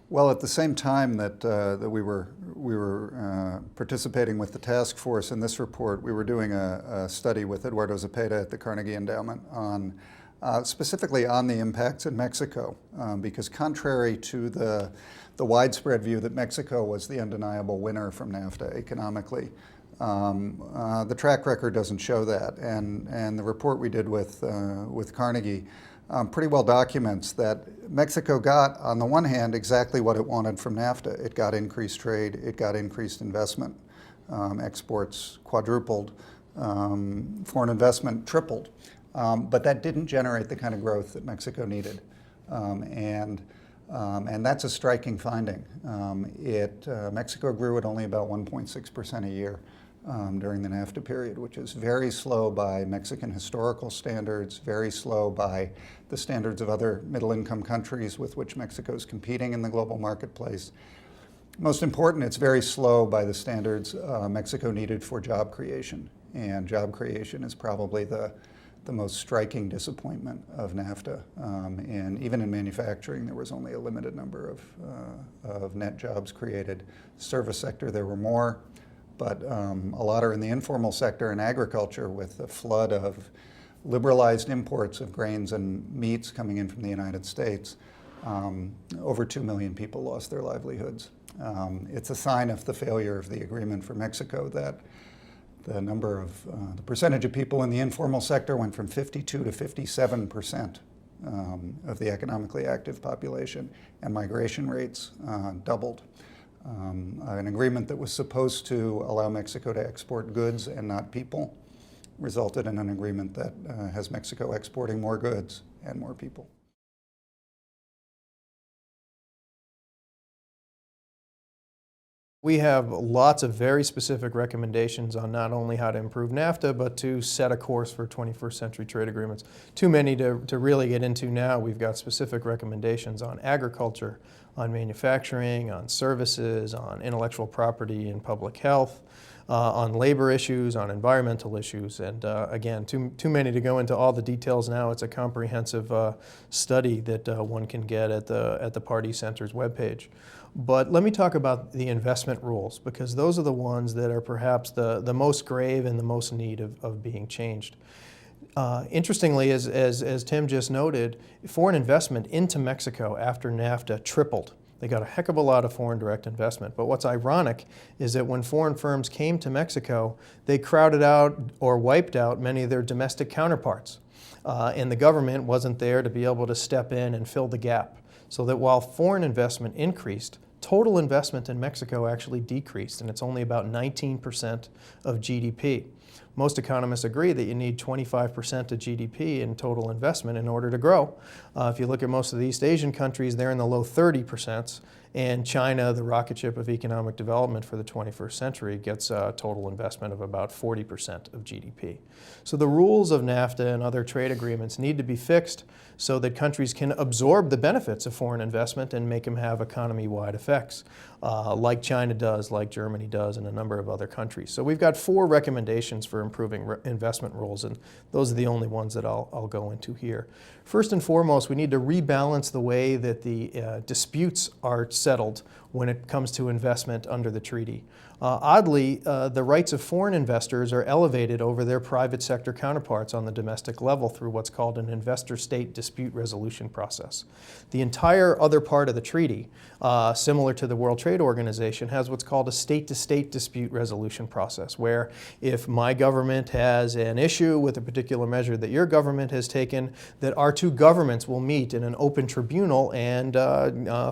Well, at the same time that we were participating with the task force in this report, we were doing a study with Eduardo Zepeda at the Carnegie Endowment on specifically on the impacts in Mexico, because contrary to the widespread view that Mexico was the undeniable winner from NAFTA economically, the track record doesn't show that, and the report we did with Carnegie pretty well documents that Mexico got, on the one hand, exactly what it wanted from NAFTA. It got increased trade, it got increased investment, exports quadrupled, foreign investment tripled, but that didn't generate the kind of growth that Mexico needed, and that's a striking finding. Mexico grew at only about 1.6% a year during the NAFTA period, which is very slow by Mexican historical standards, very slow by the standards of other middle-income countries with which Mexico is competing in the global marketplace. Most important, it's very slow by the standards Mexico needed for job creation, and job creation is probably the most striking disappointment of NAFTA. And even in manufacturing, there was only a limited number of net jobs created. Service sector, there were more, but a lot are in the informal sector and agriculture, with a flood of liberalized imports of grains and meats coming in from the United States. Over 2 million people lost their livelihoods. It's a sign of the failure of the agreement for Mexico that the percentage of people in the informal sector went from 52 to 57% of the economically active population, and migration rates doubled. An agreement that was supposed to allow Mexico to export goods and not people resulted in an agreement that has Mexico exporting more goods and more people. We have lots of very specific recommendations on not only how to improve NAFTA, but to set a course for 21st century trade agreements. Too many to really get into now. We've got specific recommendations on agriculture, on manufacturing, on services, on intellectual property and public health, on labor issues, on environmental issues, and again, too many to go into all the details now. It's a comprehensive study that one can get at the Pardee Center's webpage. But let me talk about the investment rules, because those are the ones that are perhaps the most grave and the most need of being changed. Interestingly, as Tim just noted, foreign investment into Mexico after NAFTA tripled. They got a heck of a lot of foreign direct investment. But what's ironic is that when foreign firms came to Mexico, they crowded out or wiped out many of their domestic counterparts. And the government wasn't there to be able to step in and fill the gap. So that while foreign investment increased, total investment in Mexico actually decreased, and it's only about 19% of GDP. Most economists agree that you need 25% of GDP in total investment in order to grow. If you look at most of the East Asian countries, they're in the low 30%, and China, the rocket ship of economic development for the 21st century, gets a total investment of about 40% of GDP. So the rules of NAFTA and other trade agreements need to be fixed so that countries can absorb the benefits of foreign investment and make them have economy-wide effects, like China does, like Germany does, and a number of other countries. So we've got 4 recommendations for improving investment rules, and those are the only ones that I'll go into here. First and foremost, we need to rebalance the way that the disputes are settled when it comes to investment under the treaty. Oddly, the rights of foreign investors are elevated over their private sector counterparts on the domestic level through what's called an investor-state dispute resolution process. The entire other part of the treaty, similar to the World Trade Organization, has what's called a state-to-state dispute resolution process, where if my government has an issue with a particular measure that your government has taken, that our two governments will meet in an open tribunal and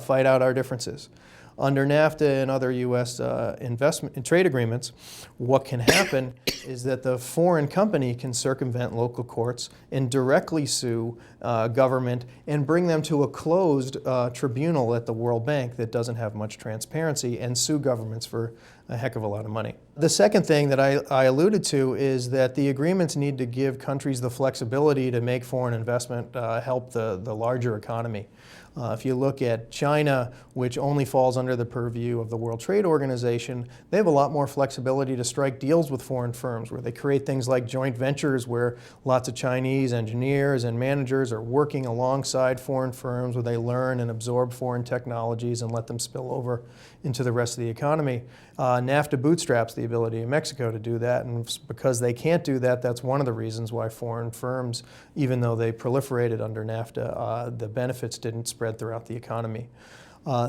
fight out our differences. Under NAFTA and other U.S. investment and trade agreements, what can happen is that the foreign company can circumvent local courts and directly sue government and bring them to a closed tribunal at the World Bank that doesn't have much transparency and sue governments for a heck of a lot of money. The second thing that I alluded to is that the agreements need to give countries the flexibility to make foreign investment help the larger economy. If you look at China, which only falls under the purview of the World Trade Organization, they have a lot more flexibility to strike deals with foreign firms where they create things like joint ventures where lots of Chinese engineers and managers are working alongside foreign firms where they learn and absorb foreign technologies and let them spill over into the rest of the economy. NAFTA bootstraps the ability of Mexico to do that, and because they can't do that, that's one of the reasons why foreign firms, even though they proliferated under NAFTA, the benefits didn't spread throughout the economy.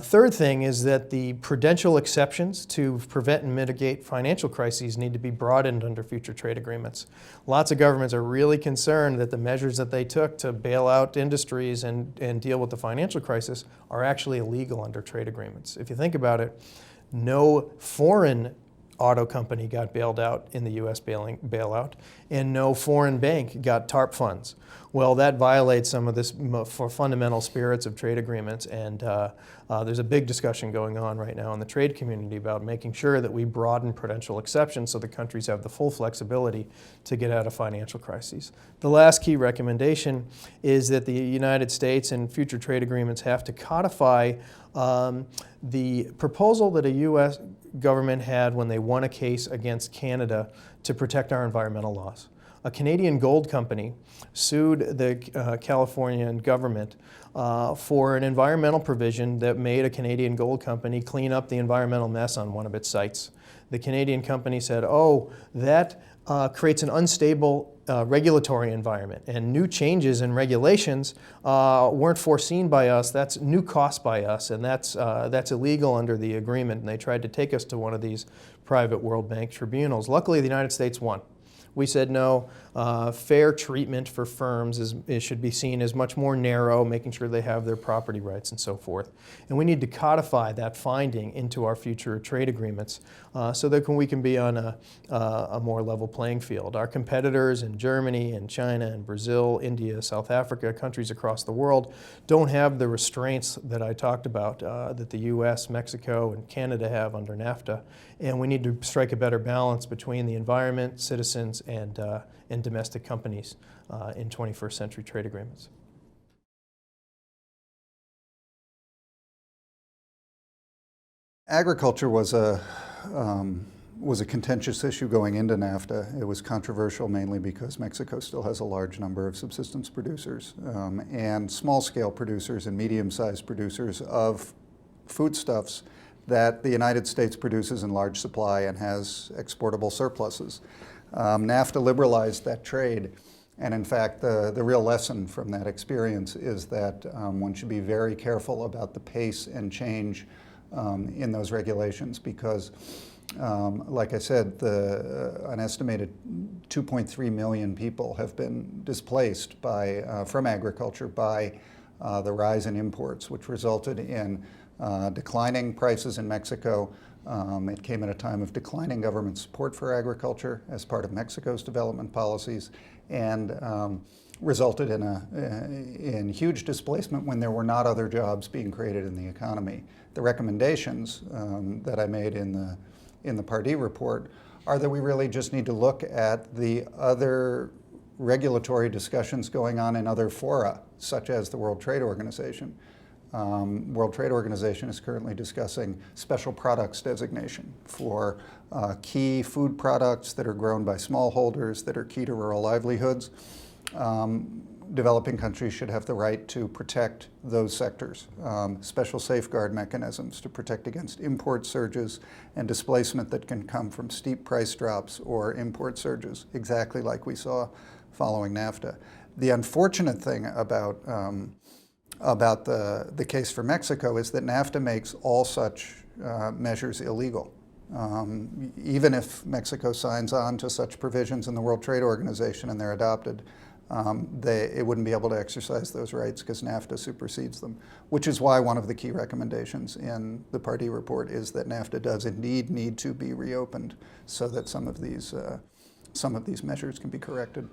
Third thing is that the prudential exceptions to prevent and mitigate financial crises need to be broadened under future trade agreements. Lots of governments are really concerned that the measures that they took to bail out industries and deal with the financial crisis are actually illegal under trade agreements. If you think about it, no foreign auto company got bailed out in the U.S. bailout, and no foreign bank got TARP funds. Well, that violates some of this for fundamental spirits of trade agreements, and there's a big discussion going on right now in the trade community about making sure that we broaden prudential exceptions so the countries have the full flexibility to get out of financial crises. The last key recommendation is that the United States and future trade agreements have to codify the proposal that a U.S. government had when they won a case against Canada to protect our environmental laws. A Canadian gold company sued the Californian government for an environmental provision that made a Canadian gold company clean up the environmental mess on one of its sites. The Canadian company said, oh, that creates an unstable regulatory environment, and new changes in regulations weren't foreseen by us. That's new cost by us, and that's illegal under the agreement. And they tried to take us to one of these private World Bank tribunals. Luckily, the United States won. We said no, fair treatment for firms should be seen as much more narrow, making sure they have their property rights and so forth. And we need to codify that finding into our future trade agreements so that we can be on a more level playing field. Our competitors in Germany and China and Brazil, India, South Africa, countries across the world don't have the restraints that I talked about that the US, Mexico, and Canada have under NAFTA. And we need to strike a better balance between the environment, citizens, and domestic companies in 21st century trade agreements. Agriculture was a contentious issue going into NAFTA. It was controversial mainly because Mexico still has a large number of subsistence producers and small-scale producers and medium-sized producers of foodstuffs that the United States produces in large supply and has exportable surpluses. NAFTA liberalized that trade, and in fact the real lesson from that experience is that one should be very careful about the pace and change in those regulations because like I said, an estimated 2.3 million people have been displaced from agriculture by the rise in imports, which resulted in declining prices in Mexico. It came at a time of declining government support for agriculture as part of Mexico's development policies, and resulted in huge displacement when there were not other jobs being created in the economy. The recommendations that I made in the Pardee report are that we really just need to look at the other regulatory discussions going on in other fora, such as the World Trade Organization. World Trade Organization is currently discussing special products designation for key food products that are grown by smallholders that are key to rural livelihoods. Developing countries should have the right to protect those sectors. Special safeguard mechanisms to protect against import surges and displacement that can come from steep price drops or import surges, exactly like we saw following NAFTA. The unfortunate thing about the case for Mexico is that NAFTA makes all such measures illegal. Even if Mexico signs on to such provisions in the World Trade Organization and they're adopted, it wouldn't be able to exercise those rights because NAFTA supersedes them, which is why one of the key recommendations in the Pardee report is that NAFTA does indeed need to be reopened so that some of these measures can be corrected.